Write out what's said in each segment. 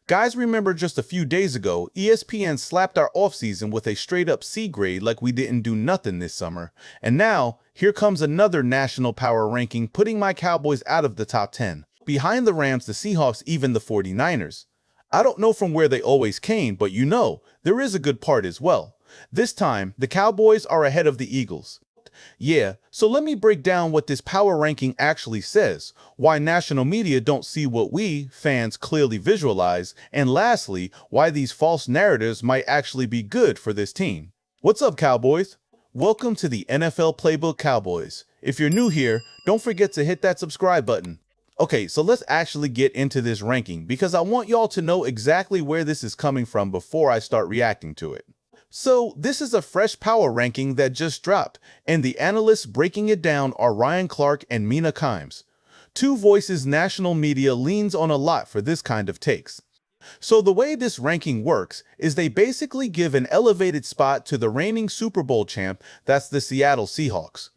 Guys, remember just a few days ago, ESPN slapped our offseason with a straight-up C grade like we didn't do nothing this summer. And now, here comes another national power ranking putting my Cowboys out of the top 10. Behind the Rams, the Seahawks, even the 49ers. I don't know from where they always came, but there is a good part as well. This time, the Cowboys are ahead of the Eagles. Yeah, so let me break down what this power ranking actually says, why national media don't see what we, fans, clearly visualize, and lastly, why these false narratives might actually be good for this team. What's up, Cowboys? Welcome to the NFL Playbook Cowboys. If you're new here, don't forget to hit that subscribe button. Okay, so let's actually get into this ranking because I want y'all to know exactly where this is coming from before I start reacting to it. So this is a fresh power ranking that just dropped, and the analysts breaking it down are Ryan Clark and Mina. Two voices national media leans on a lot for this kind of takes. So the way this ranking works is they basically give an elevated spot to the reigning Super Bowl champ, that's the Seattle Seahawks.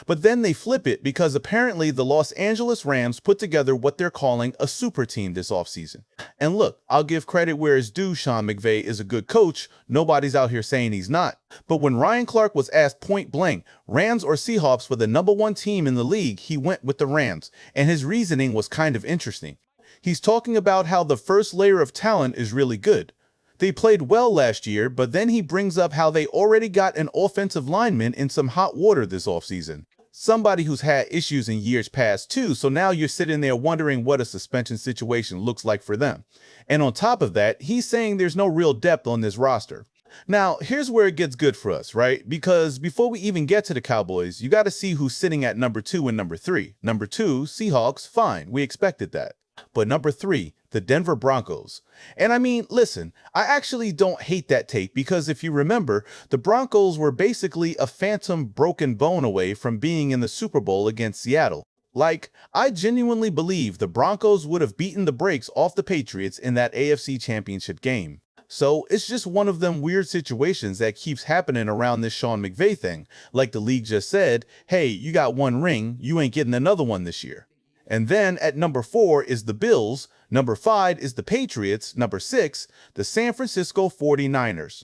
But then they flip it because apparently the Los Angeles Rams put together what they're calling a super team this offseason. And look, I'll give credit where it's due. Sean McVay is a good coach. Nobody's out here saying he's not. But when Ryan Clark was asked point blank, Rams or Seahawks were the #1 team in the league, he went with the Rams. And his reasoning was kind of interesting. He's talking about how the first layer of talent is really good. They played well last year, but then he brings up how they already got an offensive lineman in some hot water this offseason. Somebody who's had issues in years past too, so now you're sitting there wondering what a suspension situation looks like for them. And on top of that, he's saying there's no real depth on this roster. Now, here's where it gets good for us, right? Because before we even get to the Cowboys, you got to see who's sitting at number 2 and number 3. Number 2, Seahawks, fine, we expected that. But number 3, the Denver Broncos. And I mean, listen, I actually don't hate that take because if you remember, the Broncos were basically a phantom broken bone away from being in the Super Bowl against Seattle. Like, I genuinely believe the Broncos would have beaten the brakes off the Patriots in that AFC Championship game. So it's just one of them weird situations that keeps happening around this Sean McVay thing. Like the league just said, hey, you got one ring, you ain't getting another one this year. And then at number 4 is the Bills, number 5 is the Patriots, number 6, the San Francisco 49ers.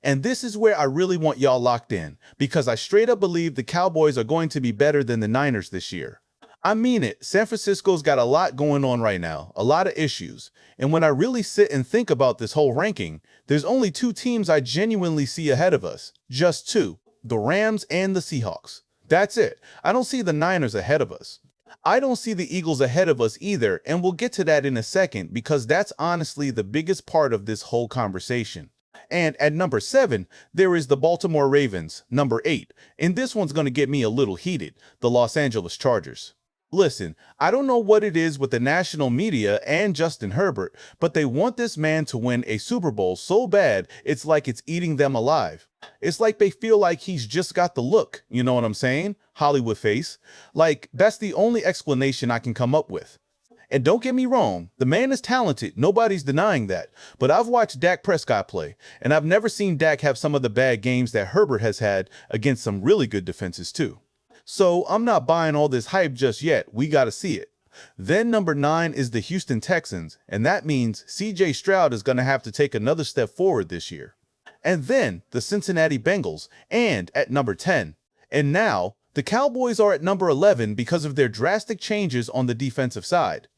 And this is where I really want y'all locked in, because I straight up believe the Cowboys are going to be better than the Niners this year. I mean it, San Francisco's got a lot going on right now, a lot of issues. And when I really sit and think about this whole ranking, there's only 2 teams I genuinely see ahead of us. Just 2, the Rams and the Seahawks. That's it. I don't see the Niners ahead of us. I don't see the Eagles ahead of us either, and we'll get to that in a second because that's honestly the biggest part of this whole conversation. And at number 7, there is the Baltimore Ravens, number 8, and this one's going to get me a little heated, the Los Angeles Chargers. Listen, I don't know what it is with the national media and Justin Herbert, but they want this man to win a Super Bowl so bad, it's like it's eating them alive. It's like they feel like he's just got the look, you know what I'm saying? Hollywood face. Like, that's the only explanation I can come up with. And don't get me wrong, the man is talented, nobody's denying that. But I've watched Dak Prescott play, and I've never seen Dak have some of the bad games that Herbert has had against some really good defenses too. So I'm not buying all this hype just yet, we gotta see it. Then number 9 is the Houston Texans, and that means CJ Stroud is gonna have to take another step forward this year. And then the Cincinnati Bengals, and at number 10. And now, the Cowboys are at number 11 because of their drastic changes on the defensive side.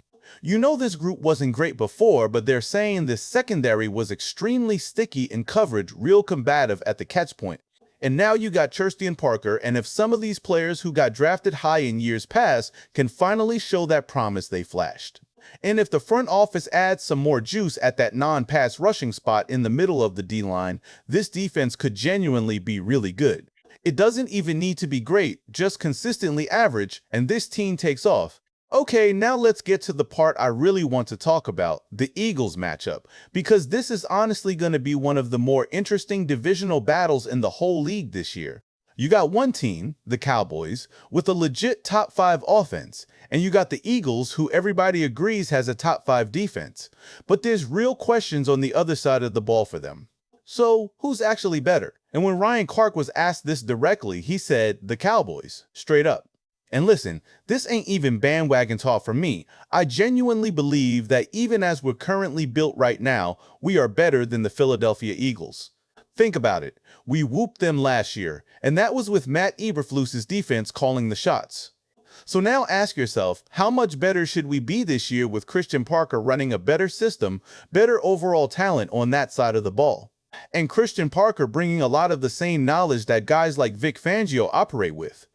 You know this group wasn't great before, but they're saying this secondary was extremely sticky in coverage, real combative at the catch point. And now you got Thurston Parker, and if some of these players who got drafted high in years past can finally show that promise they flashed. And if the front office adds some more juice at that non-pass rushing spot in the middle of the D-line, this defense could genuinely be really good. It doesn't even need to be great, just consistently average, and this team takes off. Okay, now let's get to the part I really want to talk about, the Eagles matchup, because this is honestly going to be one of the more interesting divisional battles in the whole league this year. You got one team, the Cowboys, with a legit top 5 offense, and you got the Eagles, who everybody agrees has a top 5 defense. But there's real questions on the other side of the ball for them. So, who's actually better? And when Ryan Clark was asked this directly, he said, the Cowboys, straight up. And listen, this ain't even bandwagon talk from me. I genuinely believe that even as we're currently built right now, we are better than the Philadelphia Eagles. Think about it. We whooped them last year, and that was with Matt Eberflus's defense calling the shots. So now ask yourself, how much better should we be this year with Christian Parker running a better system, better overall talent on that side of the ball? And Christian Parker bringing a lot of the same knowledge that guys like Vic Fangio operate with.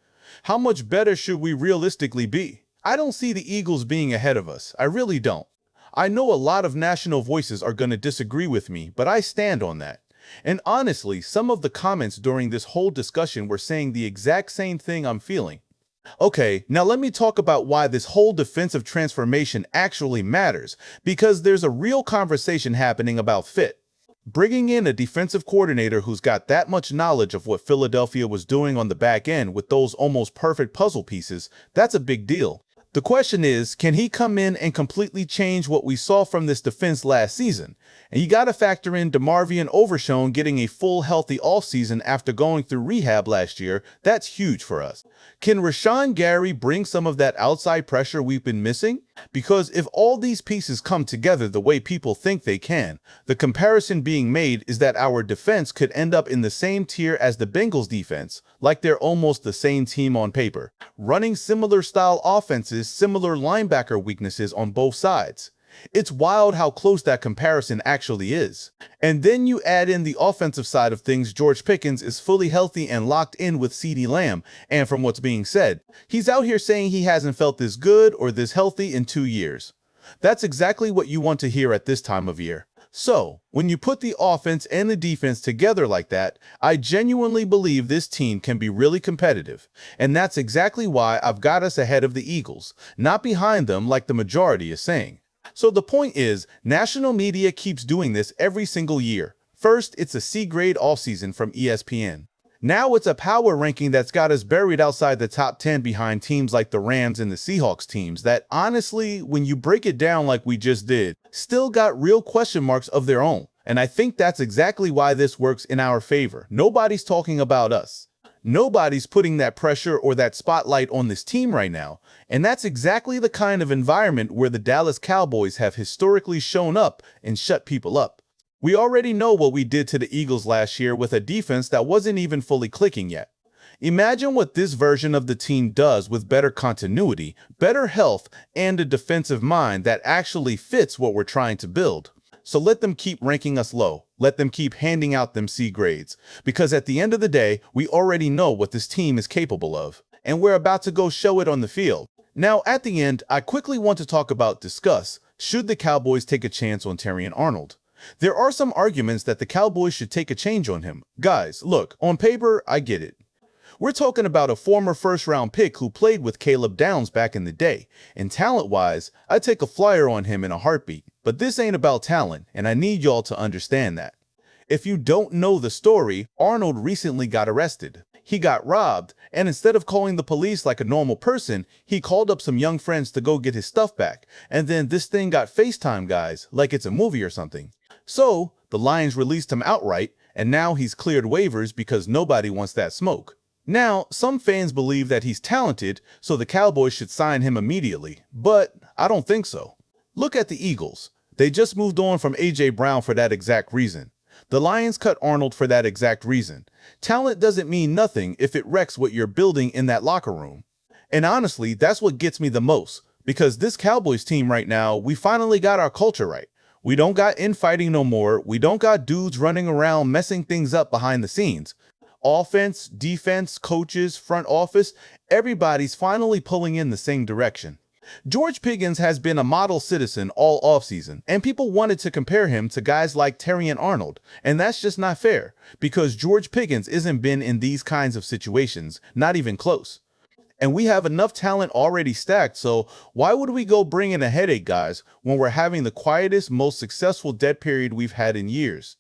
How much better should we realistically be? I don't see the Eagles being ahead of us. I really don't. I know a lot of national voices are going to disagree with me, but I stand on that. And honestly, some of the comments during this whole discussion were saying the exact same thing I'm feeling. Okay, now let me talk about why this whole defensive transformation actually matters, because there's a real conversation happening about fit. Bringing in a defensive coordinator who's got that much knowledge of what Philadelphia was doing on the back end with those almost perfect puzzle pieces, that's a big deal. The question is, can he come in and completely change what we saw from this defense last season? And you got to factor in DeMarvion Overshown getting a full healthy offseason after going through rehab last year. That's huge for us. Can Rashawn Gary bring some of that outside pressure we've been missing? Because if all these pieces come together the way people think they can, the comparison being made is that our defense could end up in the same tier as the Bengals defense, like they're almost the same team on paper, running similar style offenses, similar linebacker weaknesses on both sides. It's wild how close that comparison actually is. And then you add in the offensive side of things. George Pickens is fully healthy and locked in with CeeDee Lamb, and from what's being said, he's out here saying he hasn't felt this good or this healthy in 2 years. That's exactly what you want to hear at this time of year. So, when you put the offense and the defense together like that, I genuinely believe this team can be really competitive. And that's exactly why I've got us ahead of the Eagles, not behind them like the majority is saying. So the point is, national media keeps doing this every single year. First, it's a C grade offseason from ESPN. Now it's a power ranking that's got us buried outside the top 10 behind teams like the Rams and the Seahawks teams that honestly, when you break it down like we just did, still got real question marks of their own. And I think that's exactly why this works in our favor. Nobody's talking about us. Nobody's putting that pressure or that spotlight on this team right now, and that's exactly the kind of environment where the Dallas Cowboys have historically shown up and shut people up. We already know what we did to the Eagles last year with a defense that wasn't even fully clicking yet. Imagine what this version of the team does with better continuity, better health, and a defensive mind that actually fits what we're trying to build. So let them keep ranking us low. Let them keep handing out them C grades. Because at the end of the day, we already know what this team is capable of. And we're about to go show it on the field. Now, at the end, I quickly want to discuss, should the Cowboys take a chance on Terrion Arnold? There are some arguments that the Cowboys should take a change on him. Guys, look, on paper, I get it. We're talking about a former first-round pick who played with Caleb Downs back in the day. And talent-wise, I'd take a flyer on him in a heartbeat. But this ain't about talent, and I need y'all to understand that. If you don't know the story, Arnold recently got arrested. He got robbed, and instead of calling the police like a normal person, he called up some young friends to go get his stuff back. And then this thing got FaceTime guys, like it's a movie or something. So, the Lions released him outright, and now he's cleared waivers because nobody wants that smoke. Now, some fans believe that he's talented, so the Cowboys should sign him immediately, but I don't think so. Look at the Eagles. They just moved on from A.J. Brown for that exact reason. The Lions cut Arnold for that exact reason. Talent doesn't mean nothing if it wrecks what you're building in that locker room. And honestly, that's what gets me the most, because this Cowboys team right now, we finally got our culture right. We don't got infighting no more. We don't got dudes running around messing things up behind the scenes. Offense, defense, coaches, front office, everybody's finally pulling in the same direction. George Pickens has been a model citizen all offseason, and people wanted to compare him to guys like Terrion Arnold, and that's just not fair, because George Pickens isn't been in these kinds of situations, not even close. And we have enough talent already stacked, so why would we go bring in a headache, guys, when we're having the quietest, most successful dead period we've had in years?